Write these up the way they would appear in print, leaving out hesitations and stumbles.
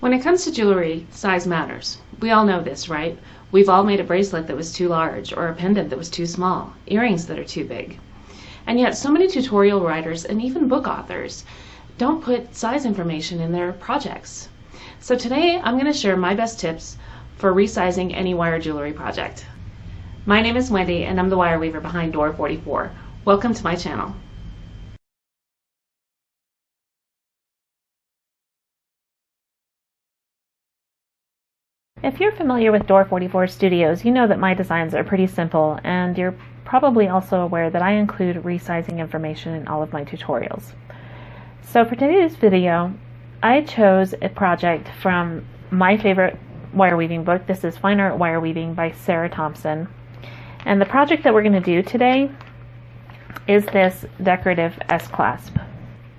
When it comes to jewelry, size matters. We all know this, right? We've all made a bracelet that was too large, or a pendant that was too small, earrings that are too big. And yet so many tutorial writers and even book authors don't put size information in their projects. So today I'm going to share my best tips for resizing any wire jewelry project. My name is Wendy and I'm the wire weaver behind Door 44. Welcome to my channel. If you're familiar with Door 44 Studios, you know that my designs are pretty simple, and you're probably also aware that I include resizing information in all of my tutorials. So for today's video, I chose a project from my favorite wire weaving book. This is Fine Art Wire Weaving by Sarah Thompson. And the project that we're going to do today is this decorative S-clasp.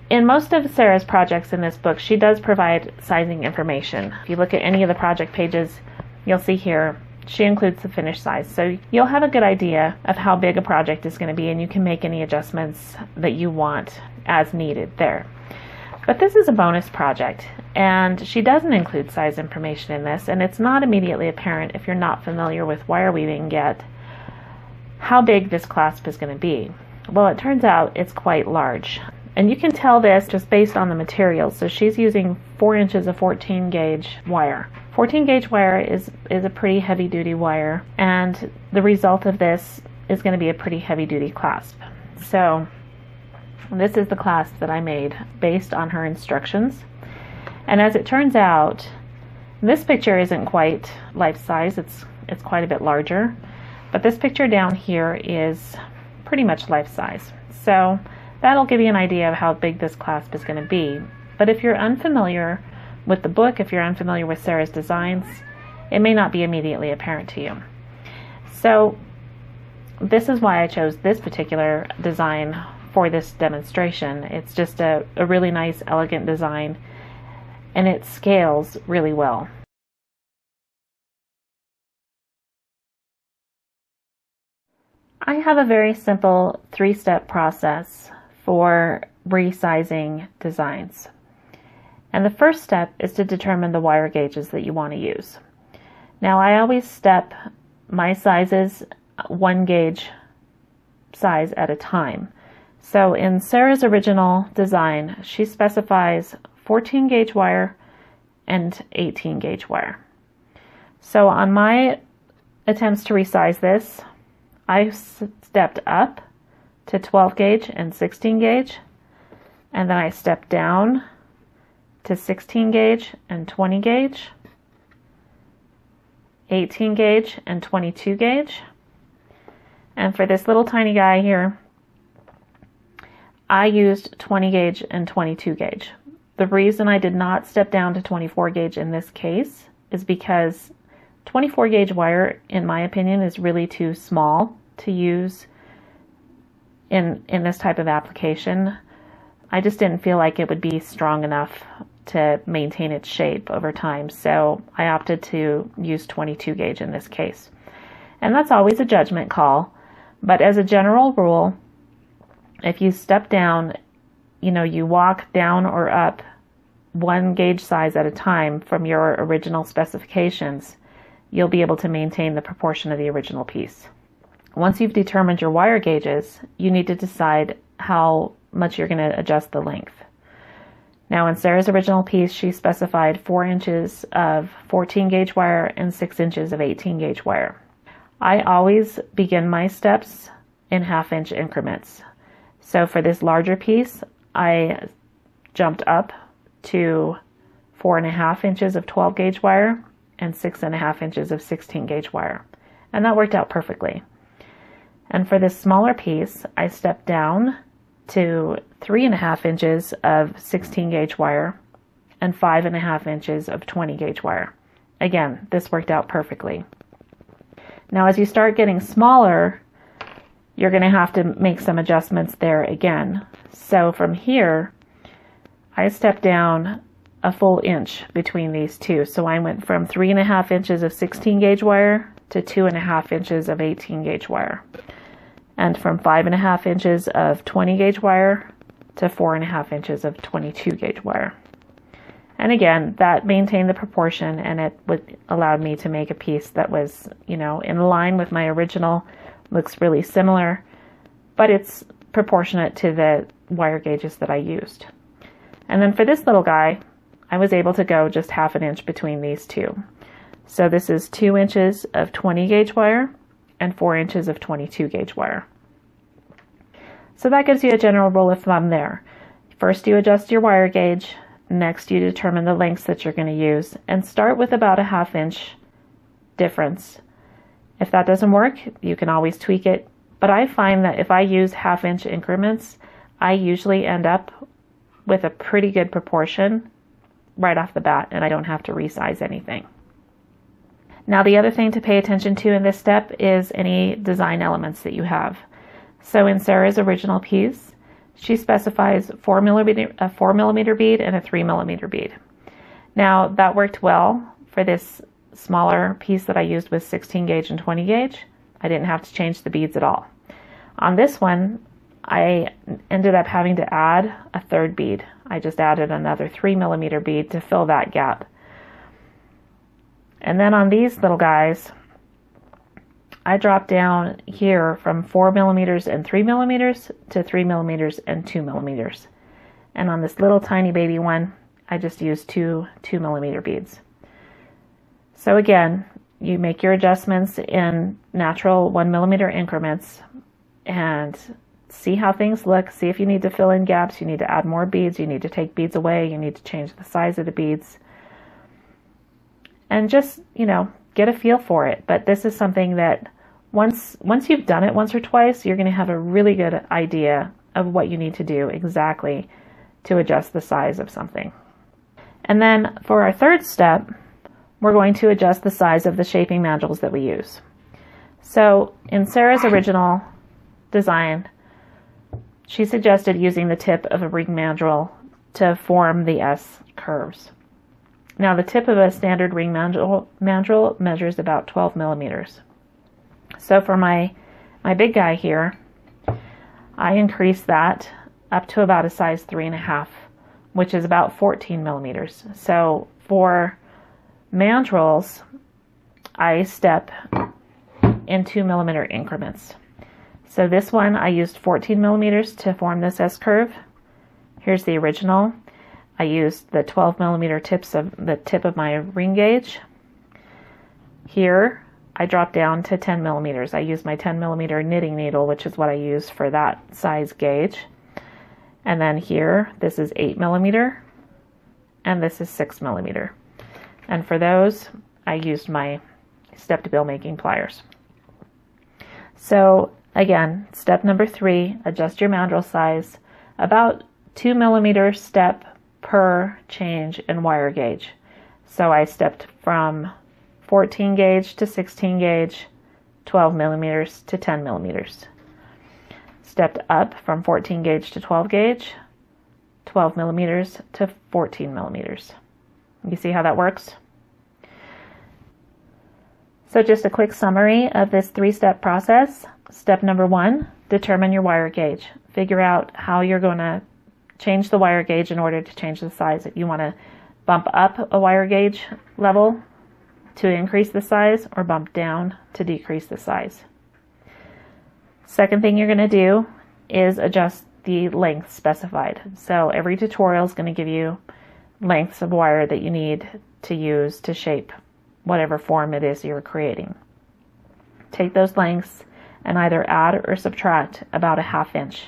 In most of Sarah's projects in this book, she does provide sizing information. If you look at any of the project pages, you'll see here, she includes the finished size. So you'll have a good idea of how big a project is going to be, and you can make any adjustments that you want as needed there. But this is a bonus project, and she doesn't include size information in this, and it's not immediately apparent if you're not familiar with wire weaving yet how big this clasp is going to be. Well, it turns out it's quite large. And you can tell this just based on the materials. So she's using 4 inches of 14 gauge wire. 14 gauge wire is a pretty heavy duty wire, and the result of this is going to be a pretty heavy duty clasp. So this is the clasp that I made based on her instructions. And as it turns out, this picture isn't quite life size, it's quite a bit larger. But this picture down here is pretty much life size. So that'll give you an idea of how big this clasp is going to be. But if you're unfamiliar with the book, if you're unfamiliar with Sarah's designs, it may not be immediately apparent to you. So this is why I chose this particular design for this demonstration. It's just a really nice, elegant design, and it scales really well. I have a very simple 3-step process for resizing designs. And the first step is to determine the wire gauges that you want to use. Now I always step my sizes 1 gauge size at a time. So in Sarah's original design, she specifies 14 gauge wire and 18 gauge wire. So on my attempts to resize this, I stepped up to 12 gauge and 16 gauge, and then I stepped down to 16 gauge and 20 gauge, 18 gauge and 22 gauge, and for this little tiny guy here, I used 20 gauge and 22 gauge. The reason I did not step down to 24 gauge in this case is because 24 gauge wire, in my opinion, is really too small to use in this type of application. I just didn't feel like it would be strong enough to maintain its shape over time, so I opted to use 22 gauge in this case. And that's always a judgment call, but as a general rule, if you step down, you walk down or up 1 gauge size at a time from your original specifications, you'll be able to maintain the proportion of the original piece. Once you've determined your wire gauges, you need to decide how much you're going to adjust the length. Now in Sarah's original piece, she specified 4 inches of 14 gauge wire and 6 inches of 18 gauge wire. I always begin my steps in 1/2 inch increments. So for this larger piece, I jumped up to 4.5 inches of 12 gauge wire and 6.5 inches of 16 gauge wire. And that worked out perfectly. And for this smaller piece, I stepped down to 3.5 inches of 16 gauge wire and 5.5 inches of 20 gauge wire. Again, this worked out perfectly. Now as you start getting smaller, you're going to have to make some adjustments there again. So from here, I stepped down a full inch between these two. So I went from 3.5 inches of 16 gauge wire to 2.5 inches of 18 gauge wire, and from 5.5 inches of 20 gauge wire to 4.5 inches of 22 gauge wire. And again, that maintained the proportion, and it allowed me to make a piece that was, in line with my original, looks really similar, but it's proportionate to the wire gauges that I used. And then for this little guy, I was able to go just 1/2 inch between these two. So this is 2 inches of 20 gauge wire and 4 inches of 22 gauge wire. So that gives you a general rule of thumb there. First you adjust your wire gauge, next you determine the lengths that you're going to use, and start with about a 1/2 inch difference. If that doesn't work, you can always tweak it, but I find that if I use 1/2 inch increments, I usually end up with a pretty good proportion right off the bat, and I don't have to resize anything. Now the other thing to pay attention to in this step is any design elements that you have. So in Sarah's original piece, she specifies a 4 millimeter bead and a 3 millimeter bead. Now that worked well for this smaller piece that I used with 16 gauge and 20 gauge. I didn't have to change the beads at all. On this one, I ended up having to add a 3rd bead. I just added another 3 millimeter bead to fill that gap. And then on these little guys, I dropped down here from 4 millimeters and 3 millimeters to 3 millimeters and 2 millimeters. And on this little tiny baby one, I just used two 2 millimeter beads. So again, you make your adjustments in natural 1 millimeter increments and see how things look. See if you need to fill in gaps, you need to add more beads, you need to take beads away, you need to change the size of the beads. And just, get a feel for it. But this is something that once you've done it once or twice, you're going to have a really good idea of what you need to do exactly to adjust the size of something. And then for our 3rd step, we're going to adjust the size of the shaping mandrels that we use. So in Sarah's original design, she suggested using the tip of a ring mandrel to form the S curves. Now the tip of a standard ring mandrel measures about 12 millimeters. So for my big guy here, I increased that up to about a size 3.5, which is about 14 millimeters. So for mandrels, I step in 2 millimeter increments. So this one, I used 14 millimeters to form this S curve. Here's the original. I used the 12 millimeter tips of the tip of my ring gauge. Here, I dropped down to 10 millimeters. I used my 10 millimeter knitting needle, which is what I use for that size gauge. And then here, this is 8 millimeter, and this is 6 millimeter. And for those, I used my step-to-bill making pliers. So again, step number 3, adjust your mandrel size, about 2 millimeter step per change in wire gauge. So I stepped from 14 gauge to 16 gauge, 12 millimeters to 10 millimeters. Stepped up from 14 gauge to 12 gauge, 12 millimeters to 14 millimeters. You see how that works? So just a quick summary of this 3-step process. Step number 1, determine your wire gauge. Figure out how you're going to change the wire gauge in order to change the size. If you want to bump up a wire gauge level to increase the size, or bump down to decrease the size. Second thing you're going to do is adjust the length specified. So every tutorial is going to give you lengths of wire that you need to use to shape whatever form it is you're creating. Take those lengths and either add or subtract about a 1/2 inch.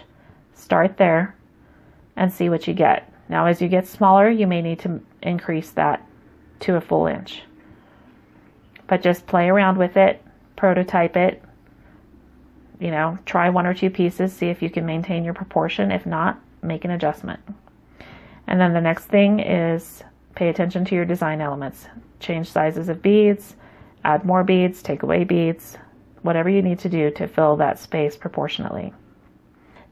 Start there and see what you get. Now as you get smaller, you may need to increase that to a full inch. But just play around with it, prototype it, try 1 or 2 pieces, see if you can maintain your proportion. If not, make an adjustment. And then the next thing is pay attention to your design elements. Change sizes of beads, add more beads, take away beads, whatever you need to do to fill that space proportionately.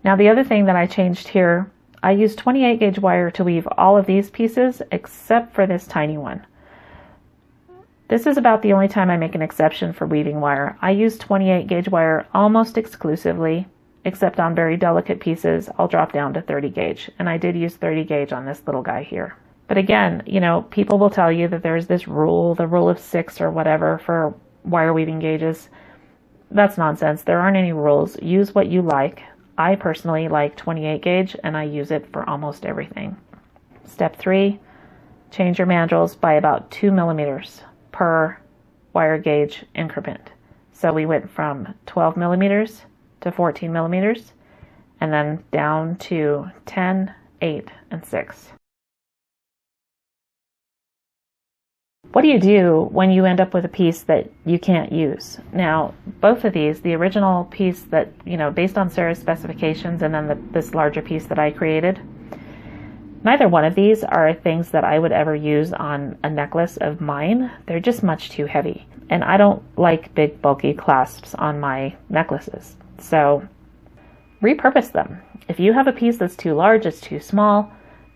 Now the other thing that I changed here, I used 28 gauge wire to weave all of these pieces except for this tiny one. This is about the only time I make an exception for weaving wire. I use 28 gauge wire almost exclusively, except on very delicate pieces, I'll drop down to 30 gauge. And I did use 30 gauge on this little guy here. But again, people will tell you that there's this rule, the rule of 6 or whatever for wire weaving gauges. That's nonsense. There aren't any rules. Use what you like. I personally like 28 gauge and I use it for almost everything. Step 3, change your mandrels by about 2 millimeters per wire gauge increment. So we went from 12 millimeters to 14 millimeters and then down to 10, 8, and 6. What do you do when you end up with a piece that you can't use? Now, both of these, the original piece that, based on Sarah's specifications, and then this larger piece that I created, neither one of these are things that I would ever use on a necklace of mine. They're just much too heavy. And I don't like big, bulky clasps on my necklaces. So repurpose them. If you have a piece that's too large, it's too small,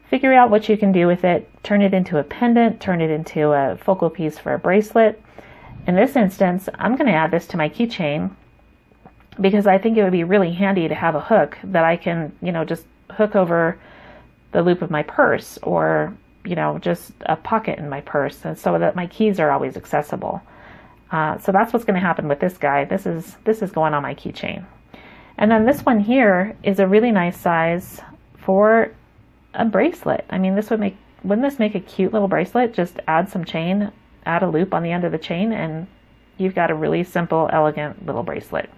figure out what you can do with it. Turn it into a pendant, turn it into a focal piece for a bracelet. In this instance, I'm going to add this to my keychain because I think it would be really handy to have a hook that I can, just hook over the loop of my purse or, just a pocket in my purse, and so that my keys are always accessible. So that's what's going to happen with this guy. This is going on my keychain. And then this one here is a really nice size for a bracelet. I mean, wouldn't this make a cute little bracelet? Just add some chain, add a loop on the end of the chain, and you've got a really simple, elegant little bracelet.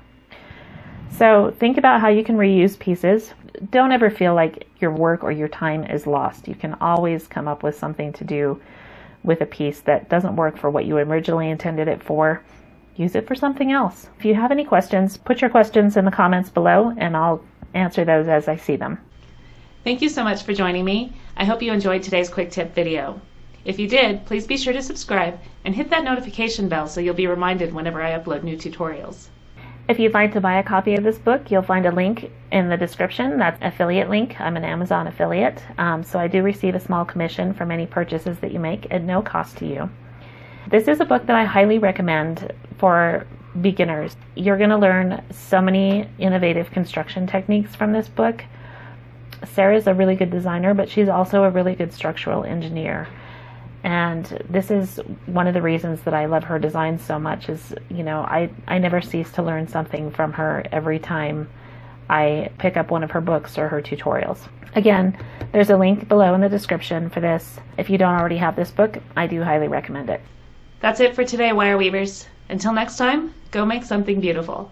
So think about how you can reuse pieces. Don't ever feel like your work or your time is lost. You can always come up with something to do with a piece that doesn't work for what you originally intended it for. Use it for something else. If you have any questions, put your questions in the comments below and I'll answer those as I see them. Thank you so much for joining me. I hope you enjoyed today's quick tip video. If you did, please be sure to subscribe and hit that notification bell so you'll be reminded whenever I upload new tutorials. If you'd like to buy a copy of this book, you'll find a link in the description. That's an affiliate link. I'm an Amazon affiliate, so I do receive a small commission from any purchases that you make at no cost to you. This is a book that I highly recommend for beginners. You're going to learn so many innovative construction techniques from this book. Sarah's a really good designer, but she's also a really good structural engineer. And this is one of the reasons that I love her design so much is, I never cease to learn something from her every time I pick up one of her books or her tutorials. Again, there's a link below in the description for this. If you don't already have this book, I do highly recommend it. That's it for today, wire weavers. Until next time, go make something beautiful.